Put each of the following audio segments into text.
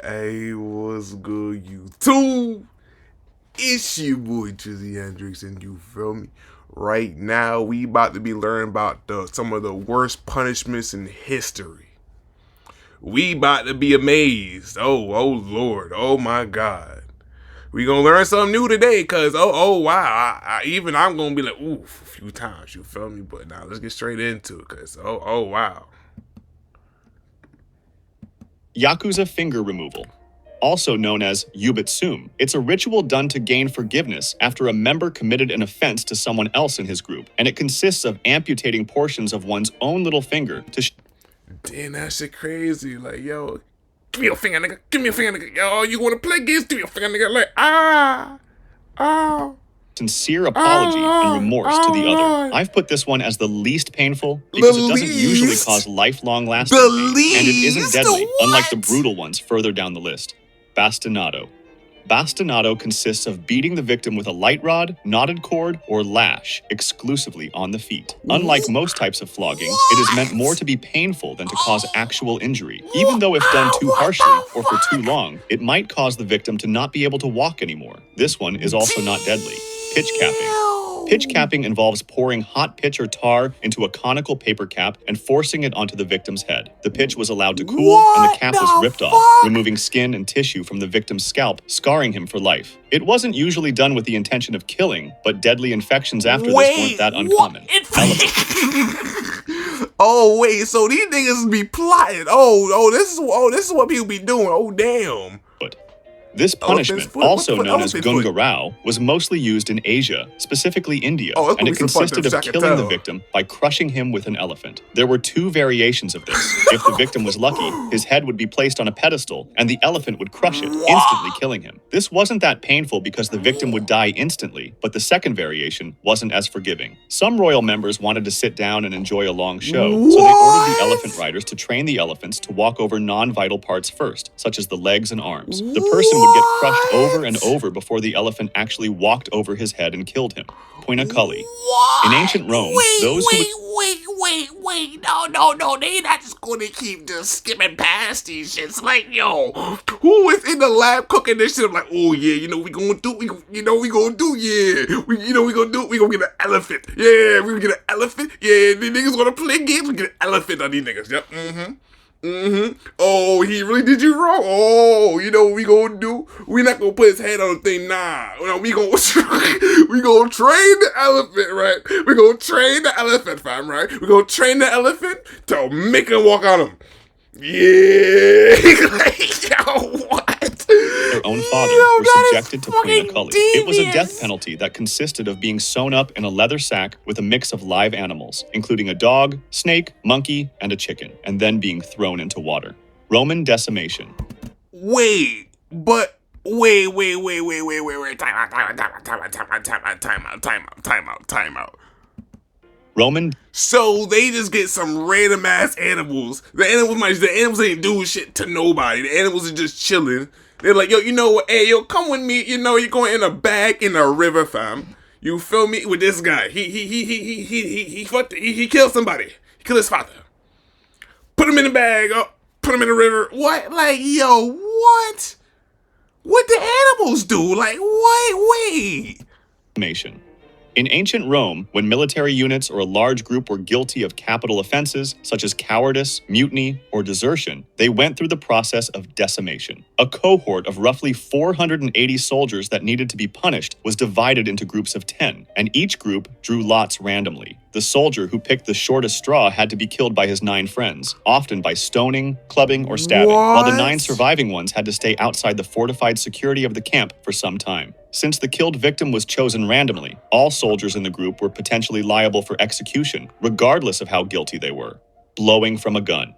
Hey, what's good, YouTube? It's your boy Trizzy Hendrix, and you feel me? Right now, we about to be learning about some of the worst punishments in history. We about to be amazed. Oh Lord, oh my God. We gonna learn something new today, cause wow, I'm gonna be like oof a few times. You feel me? But now let's get straight into it, cause oh wow. Yakuza finger removal, also known as yubitsum. It's a ritual done to gain forgiveness after a member committed an offense to someone else in his group, and it consists of amputating portions of one's own little finger to Damn, that shit crazy. Like, yo, give me your finger, nigga. Give me your finger, nigga. Yo, you wanna play games? Give me your finger, nigga. Like, sincere apology and remorse to the other. I've put this one as the least painful because it doesn't usually cause lifelong lasting pain, and it isn't deadly, unlike the brutal ones further down the list. Bastinado. Bastinado consists of beating the victim with a light rod, knotted cord, or lash, exclusively on the feet. Unlike most types of flogging, it is meant more to be painful than to cause actual injury. Even though if done too harshly or for too long, it might cause the victim to not be able to walk anymore. This one is also not deadly. Pitch capping. Pitch capping involves pouring hot pitch or tar into a conical paper cap and forcing it onto the victim's head. The pitch was allowed to cool, and the cap was ripped off, removing skin and tissue from the victim's scalp, scarring him for life. It wasn't usually done with the intention of killing, but deadly infections after this weren't that uncommon. Oh wait, so these niggas be plotting. This is what people be doing. Oh damn. This punishment, also known as gungarao, was mostly used in Asia, specifically India, and it consisted of killing the victim by crushing him with an elephant. There were two variations of this. If the victim was lucky, his head would be placed on a pedestal, and the elephant would crush it, instantly killing him. This wasn't that painful because the victim would die instantly, but the second variation wasn't as forgiving. Some royal members wanted to sit down and enjoy a long show, so they ordered the elephant riders to train the elephants to walk over non-vital parts first, such as the legs and arms. The person would get crushed over and over before the elephant actually walked over his head and killed him. Poinaculli. In ancient Rome, those who Wait, no, they not just gonna keep just skipping past these shits. Like, yo, who is in the lab cooking this shit? I'm like, oh yeah, we gonna do, we gonna get an elephant. Yeah, we gonna get an elephant. Yeah, the niggas gonna play games, we get an elephant on these niggas. Yep, Oh, he really did you wrong. Oh, you know what we gonna do? We not gonna put his head on the thing. Nah, we gonna train the elephant, right? We gonna train the elephant, fam, right? We gonna train the elephant to make him walk on him. Yeah, like, yo, what? Their own father were subjected to poinaculli. It was a death penalty that consisted of being sewn up in a leather sack with a mix of live animals, including a dog, snake, monkey, and a chicken, and then being thrown into water. Roman decimation. Wait. Time out. Roman. So they just get some random ass animals. The animals ain't doing shit to nobody. The animals are just chilling. They're like, yo, you know what? Hey, yo, come with me. You're going in a bag in a river, fam. You feel me? With this guy. He killed somebody. He killed his father. Put him in the bag. Put him in the river. What? Like, yo, what? What the animals do? Like, wait. In ancient Rome, when military units or a large group were guilty of capital offenses, such as cowardice, mutiny, or desertion, they went through the process of decimation. A cohort of roughly 480 soldiers that needed to be punished was divided into groups of 10, and each group drew lots randomly. The soldier who picked the shortest straw had to be killed by his 9 friends, often by stoning, clubbing, or stabbing, while the 9 surviving ones had to stay outside the fortified security of the camp for some time. Since the killed victim was chosen randomly, all soldiers in the group were potentially liable for execution, regardless of how guilty they were. Blowing from a gun.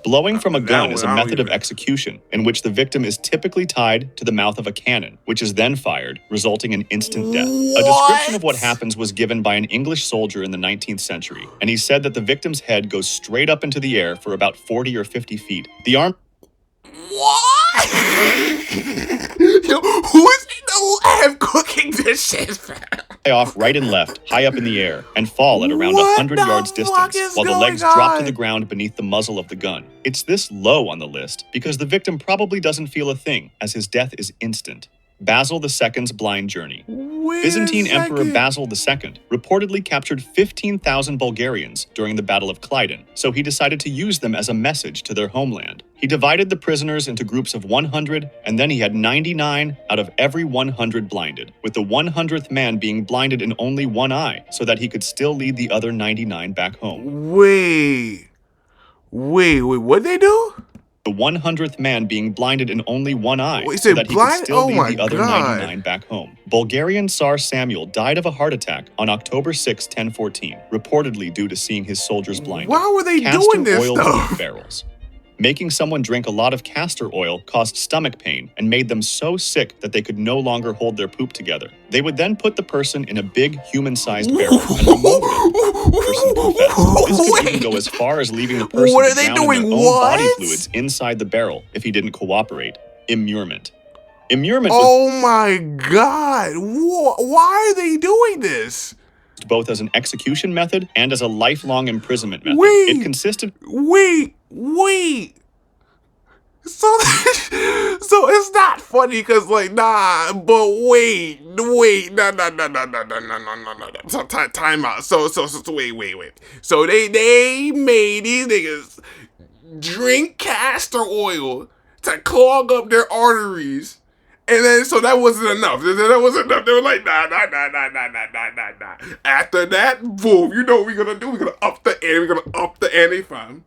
Blowing from a gun is a method of execution in which the victim is typically tied to the mouth of a cannon, which is then fired, resulting in instant death. A description of what happens was given by an English soldier in the 19th century, and he said that the victim's head goes straight up into the air for about 40 or 50 feet. The arm... What? Yo, who is in the lab cooking this shit, fam? off right and left, high up in the air, and fall at around What 100 the yards fuck distance, is while the going legs drop to on? the ground beneath the muzzle of the gun. It's this low on the list because the victim probably doesn't feel a thing, as his death is instant. Basil II's blind journey. Wait Byzantine a Emperor second. Basil II reportedly captured 15,000 Bulgarians during the Battle of CRYIN, so he decided to use them as a message to their homeland. He divided the prisoners into groups of 100, and then he had 99 out of every 100 blinded, with the 100th man being blinded in only one eye, so that he could still lead the other 99 back home. Wait, what'd they do? The 100th man being blinded in only one eye, Wait, so so that he could blind? still Oh lead my the other God. 99 back home. Bulgarian Tsar Samuel died of a heart attack on October 6, 1014, reportedly due to seeing his soldiers blinded. Why were they Castor doing this oil stuff? poop barrels. Making someone drink a lot of castor oil caused stomach pain and made them so sick that they could no longer hold their poop together. They would then put the person in a big human-sized barrel and remove it. The person confessed. This could even go as far as leaving the person What to are they drown in doing? their own body What? fluids inside the barrel if he didn't cooperate. Immurement. Immurement Oh my God. Why are they doing this? was both as an execution method and as a lifelong imprisonment method. Wait. It consisted Wait. So it's not funny because like but wait, no. So time out. So wait. So they made these niggas drink castor oil to clog up their arteries. And then, so that wasn't enough. That wasn't enough. They were like, nah. After that, boom, you know what we're gonna do? We're gonna up the ante. We're gonna up the ante, fam.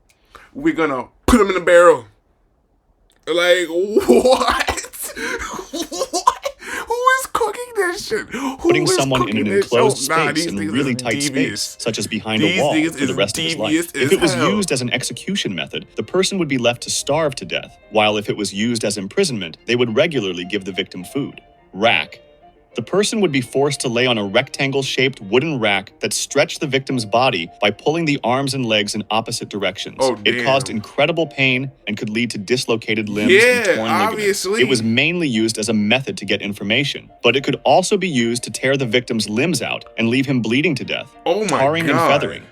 We're gonna put them in the barrel. Like, what? Who is cooking this shit? putting someone in an enclosed space in a really tight space, such as behind a wall, for the rest of his life. If it was used as an execution method, the person would be left to starve to death, while if it was used as imprisonment, they would regularly give the victim food. Rack. The person would be forced to lay on a rectangle-shaped wooden rack that stretched the victim's body by pulling the arms and legs in opposite directions. Oh, It damn. caused incredible pain and could lead to dislocated limbs and torn ligaments. Obviously. It was mainly used as a method to get information, but it could also be used to tear the victim's limbs out and leave him bleeding to death. Oh my Tarring and God. feathering.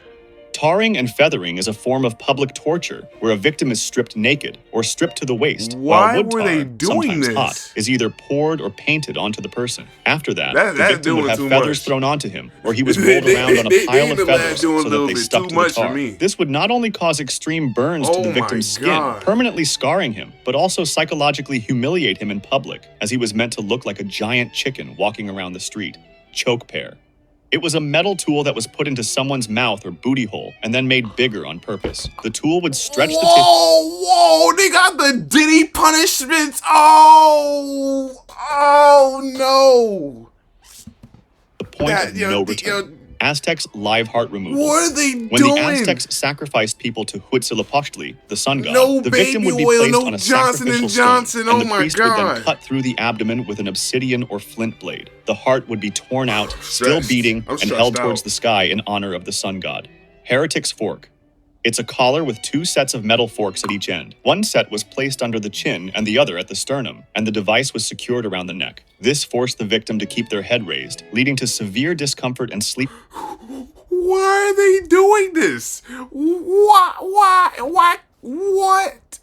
Tarring and feathering is a form of public torture where a victim is stripped naked or stripped to the waist, Why while wood were tar, they doing sometimes this? hot, is either poured or painted onto the person. After that, the That's victim would doing have too feathers much. thrown onto him, or he was rolled around on a they pile in of the lab feathers doing a so that little they bit stuck too to the much for tar. me. This would not only cause extreme burns to Oh the my victim's skin, God. permanently scarring him, but also psychologically humiliate him in public, as he was meant to look like a giant chicken walking around the street. Choke pear. It was a metal tool that was put into someone's mouth or booty hole and then made bigger on purpose. The tool would stretch the tip. Whoa, they got the Diddy punishments. Oh no. The point of no return. Aztecs' live heart removal. What are they When doing? the Aztecs sacrificed people to Huitzilopochtli, the sun god, No the victim would be baby oil, placed no on a Johnson sacrificial and Johnson, stone, and oh the my priest would then God. cut through the abdomen with an obsidian or flint blade. The heart would be torn out, still Stressed. beating, I'm and stressed held out. towards the sky in honor of the sun god. Heretic's fork. It's a collar with two sets of metal forks at each end. One set was placed under the chin and the other at the sternum, and the device was secured around the neck. This forced the victim to keep their head raised, leading to severe discomfort and sleep Why are they doing this? Why? What?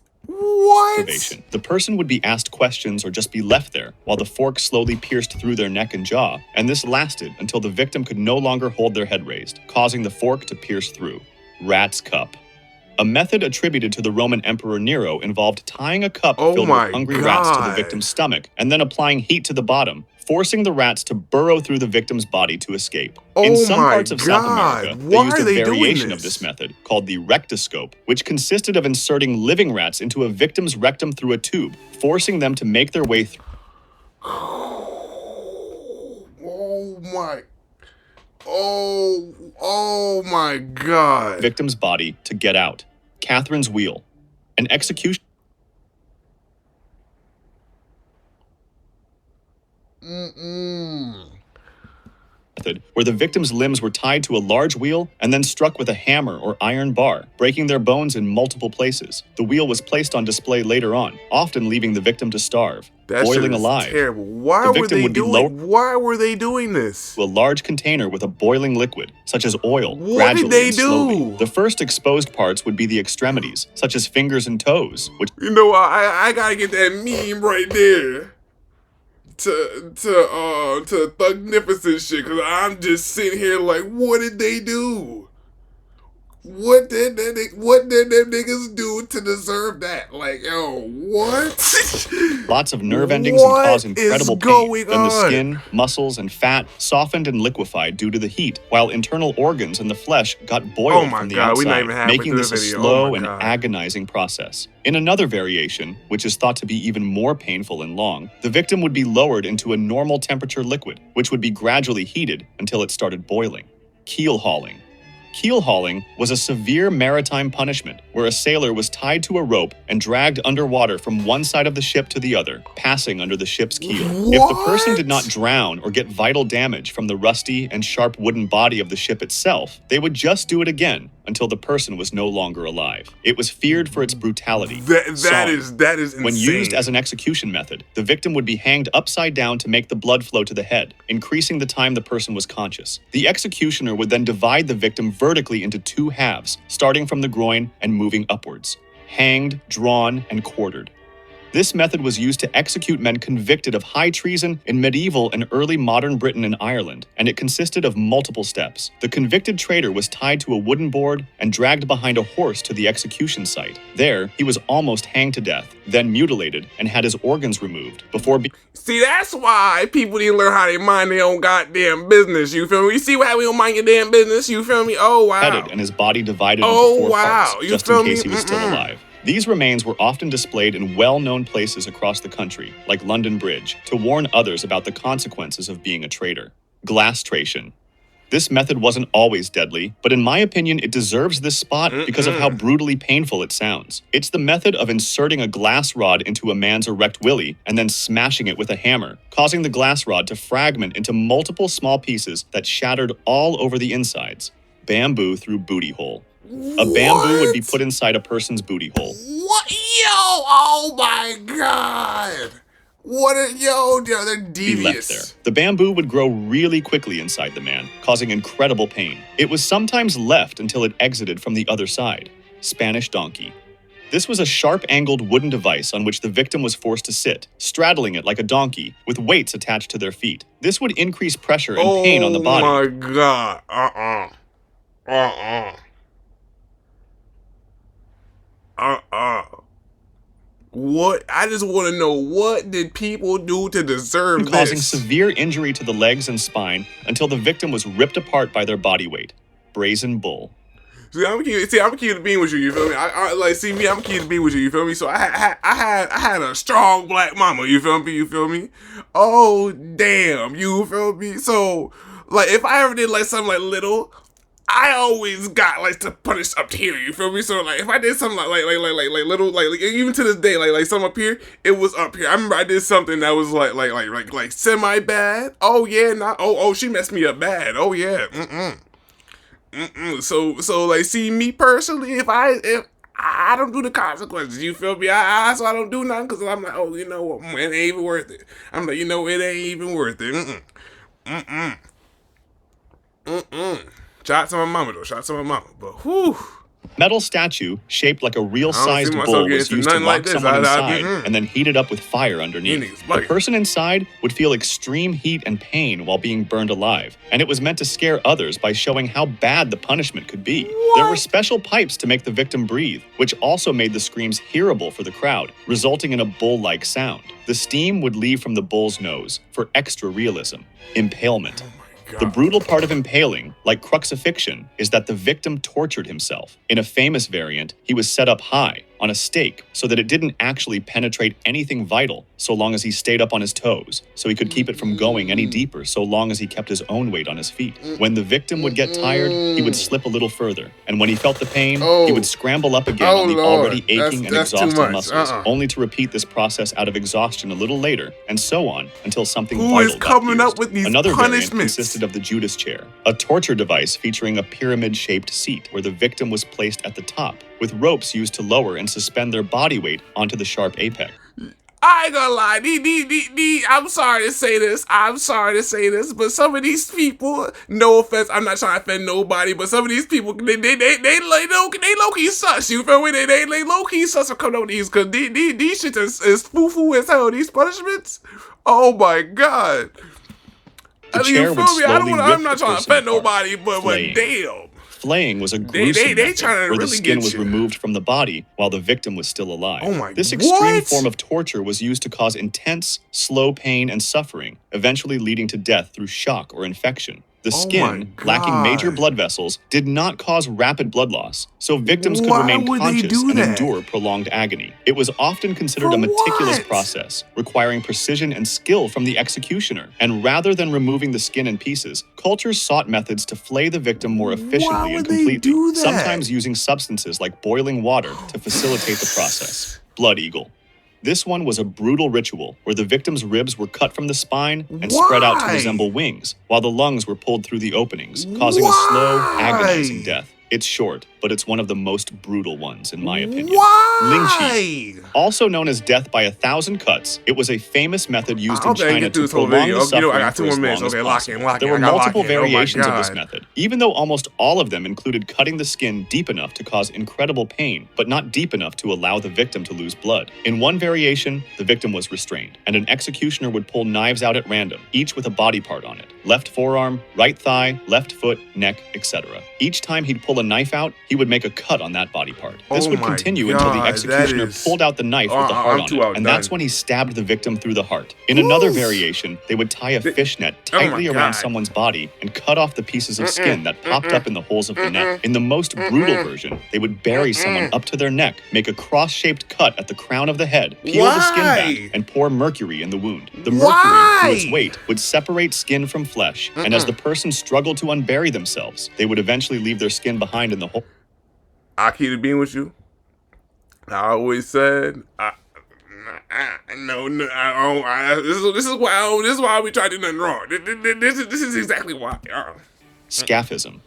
deprivation. The person would be asked questions or just be left there, while the fork slowly pierced through their neck and jaw, and this lasted until the victim could no longer hold their head raised, causing the fork to pierce through. Rat's cup. A method attributed to the Roman Emperor Nero involved tying a cup filled my with hungry rats to the God. victim's stomach, and then applying heat to the bottom, forcing the rats to burrow through the victim's body to escape. In Oh some my parts of South God. America, they Why used are a they doing variation of this? this method called the rectoscope, which consisted of inserting living rats into a victim's rectum through a tube, forcing them to make their way through Oh my God. the victim's body to get out. Catherine's wheel. An execution method where the victim's limbs were tied to a large wheel and then struck with a hammer or iron bar, breaking their bones in multiple places. The wheel was placed on display later on, often leaving the victim to starve. That shit boiling is alive. terrible. Why The were victim they would be doing? Why were they doing this? To a large container with a boiling liquid, such as oil, What did gradually they and slowly. do? The first exposed parts would be the extremities, such as fingers and toes, which You know, I gotta get that meme right there to Thugnificent shit, cause I'm just sitting here like, what did they do? What did them niggas do to deserve that? Like, yo, what? lots of nerve endings and cause What incredible is pain. going Then the on? skin, muscles, and fat softened and liquefied due to the heat, while internal organs and the flesh got boiled Oh my from the God, we not outside, even halfway making through this the a video. Oh slow my and God. agonizing process. In another variation, which is thought to be even more painful and long, the victim would be lowered into a normal temperature liquid, which would be gradually heated until it started boiling. Keel hauling. Keel hauling was a severe maritime punishment where a sailor was tied to a rope and dragged underwater from one side of the ship to the other, passing under the ship's keel. If the person did not drown or get vital damage from the rusty and sharp wooden body of the ship itself, they would just do it again until the person was no longer alive. It was feared for its brutality. That is insane. When used as an execution method, the victim would be hanged upside down to make the blood flow to the head, increasing the time the person was conscious. The executioner would then divide the victim vertically into two halves, starting from the groin and moving upwards. Hanged, drawn, and quartered. This method was used to execute men convicted of high treason in medieval and early modern Britain and Ireland, and it consisted of multiple steps. The convicted traitor was tied to a wooden board and dragged behind a horse to the execution site. There, he was almost hanged to death, then mutilated and had his organs removed before being... See, that's why people didn't learn how to mind their own goddamn business, you feel me? You see how we don't mind your damn business, you feel me? Oh, wow. Beheaded and his body divided into four parts, You just feel in case me? he was still alive. These remains were often displayed in well-known places across the country, like London Bridge, to warn others about the consequences of being a traitor. Glastration. This method wasn't always deadly, but in my opinion, it deserves this spot because of how brutally painful it sounds. It's the method of inserting a glass rod into a man's erect willy and then smashing it with a hammer, causing the glass rod to fragment into multiple small pieces that shattered all over the insides. Bamboo through booty hole. A bamboo would be put inside a person's booty hole. What? Yo, oh my God. They're devious. Be left there. The bamboo would grow really quickly inside the man, causing incredible pain. It was sometimes left until it exited from the other side. Spanish donkey. This was a sharp-angled wooden device on which the victim was forced to sit, straddling it like a donkey, with weights attached to their feet. This would increase pressure and pain on the body. Oh my God. What? I just want to know, what did people do to deserve this? Causing severe injury to the legs and spine until the victim was ripped apart by their body weight. Brazen bull. See, I'm keeping being with you. You feel me? I'm keeping being with you. You feel me? So I had a strong black mama. You feel me? You feel me? Oh damn! You feel me? So like, if I ever did like something like little, I always got like to punish up here. You feel me? So like, if I did something like little, like even to this day, like something up here, it was up here. I remember I did something that was like semi bad. Oh yeah, she messed me up bad. Oh yeah. So like, see, me personally, if I don't do the consequences, you feel me? So I don't do nothing, because I'm like, oh, you know what, it ain't even worth it. I'm like, you know, it ain't even worth it. Shout out to my mama though. Shout out to my mama. But whew. Metal statue shaped like a real-sized myself bull getting was into used to nothing lock like this. someone inside and then heated up with fire underneath. You niggas The bugging. person inside would feel extreme heat and pain while being burned alive, and it was meant to scare others by showing how bad the punishment could be. There were special pipes to make the victim breathe, which also made the screams hearable for the crowd, resulting in a bull-like sound. The steam would leave from the bull's nose for extra realism. Impalement. The brutal part of impaling, like crucifixion, is that the victim tortured himself. In a famous variant, he was set up high, on a stake, so that it didn't actually penetrate anything vital, so long as he stayed up on his toes, so he could keep it from going any deeper so long as he kept his own weight on his feet. When the victim would get tired, he would slip a little further, and when he felt the pain, he would scramble up again on the already aching and exhausted muscles, only to repeat this process out of exhaustion a little later, and so on, until something Who vital is got coming used. up with these Another variant punishments? consisted of the Judas chair, a torture device featuring a pyramid-shaped seat where the victim was placed at the top, with ropes used to lower and suspend their body weight onto the sharp apex. I ain't gonna lie, I'm sorry to say this. I'm sorry to say this, but some of these people, no offense, I'm not trying to offend nobody, but some of these people, they low-key sus. You feel me? They low-key sus for coming over these, because these shit is foo-foo as hell. These punishments, oh my god. The chair would slowly I'm not rip the trying to person offend apart. nobody, but Flaying. damn. Flaying was a gruesome method trying to where the really skin get was you. removed from the body while the victim was still alive. Oh my, This extreme what? form of torture was used to cause intense, slow pain and suffering, eventually leading to death through shock or infection. The Oh skin, my lacking major God. blood vessels, did not cause rapid blood loss, so victims could Why remain would they conscious do and that? endure prolonged agony. It was often considered For a meticulous what? process, requiring precision and skill from the executioner. And rather than removing the skin in pieces, cultures sought methods to flay the victim more efficiently Why and would they completely, do that? sometimes using substances like boiling water to facilitate the process. Blood eagle. This one was a brutal ritual where the victim's ribs were cut from the spine and spread out to Why? resemble wings, while the lungs were pulled through the openings, causing a slow, agonizing death. It's short, but it's one of the most brutal ones, in my opinion. Why? Lingqi. Also known as death by 1,000 cuts, it was a famous method used in I China get through to this whole prolong video. the You know, I suffering got 2 for more as minutes. long as Okay, lock possible. in. There were I got multiple lock in. Oh my variations of this God. method, even though almost all of them included cutting the skin deep enough to cause incredible pain, but not deep enough to allow the victim to lose blood. In one variation, the victim was restrained, and an executioner would pull knives out at random, each with a body part on it. Left forearm, right thigh, left foot, neck, etc. Each time he'd pull a knife out, he would make a cut on that body part. This Oh would my continue until the God, executioner that is- pulled out the knife with the heart I'm on too it, and that's outdone. when he stabbed the victim through the heart. In another Oof. variation, they would tie a fishnet Oh my tightly around God. someone's body and cut off the pieces of skin that popped up in the holes of the neck. In the most brutal version, they would bury someone up to their neck, make a cross-shaped cut at the crown of the head, peel the skin Why? back, and pour mercury in the wound. The Why? mercury, through its weight, would separate skin from flesh, and as the person struggled to unbury themselves, they would eventually leave their skin behind in the hole. I keep it being with you. I always said, this is why we try to do nothing wrong. This is exactly why. Scaphism.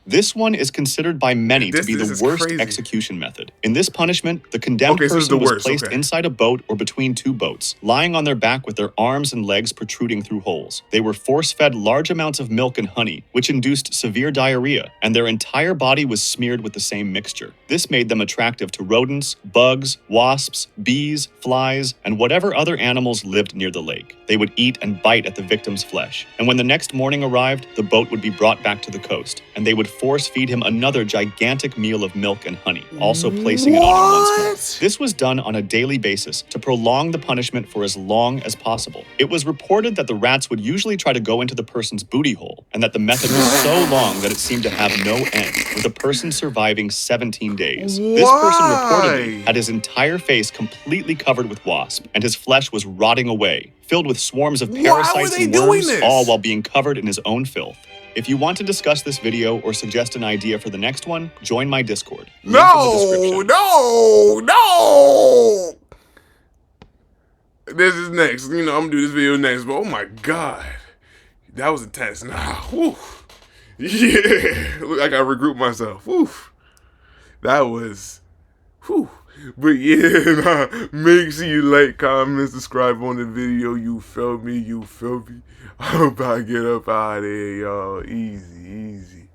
This one is considered by many to be This the is worst crazy. execution method. In this punishment, the condemned Okay, so this is person the was worst, placed okay. inside a boat or between 2 boats, lying on their back with their arms and legs protruding through holes. They were force-fed large amounts of milk and honey, which induced severe diarrhea, and their entire body was smeared with the same mixture. This made them attractive to rodents, bugs, wasps, bees, flies, and whatever other animals lived near the lake. They would eat and bite at the victim's flesh, and when the next morning arrived, the boat would be brought back to the coast, and they would force-feed him another gigantic meal of milk and honey, also placing it on him once more. What? This was done on a daily basis to prolong the punishment for as long as possible. It was reported that the rats would usually try to go into the person's booty hole, and that the method was so long that it seemed to have no end, with the person surviving 17 days. This person reportedly had his entire face completely covered with wasp, and his flesh was rotting away, filled with swarms of Why were parasites they and doing worms, this? all while being covered in his own filth. If you want to discuss this video or suggest an idea for the next one, join my Discord. Link in the No, description. no. This is next. You know, I'm gonna do this video next, but oh my God. That was intense. Nah, whew. Yeah. Look, I gotta regroup myself. Whew. That was, whew. But yeah, nah, make sure you like, comment, subscribe on the video. You feel me? I'm about to get up out of here, y'all. Easy, easy.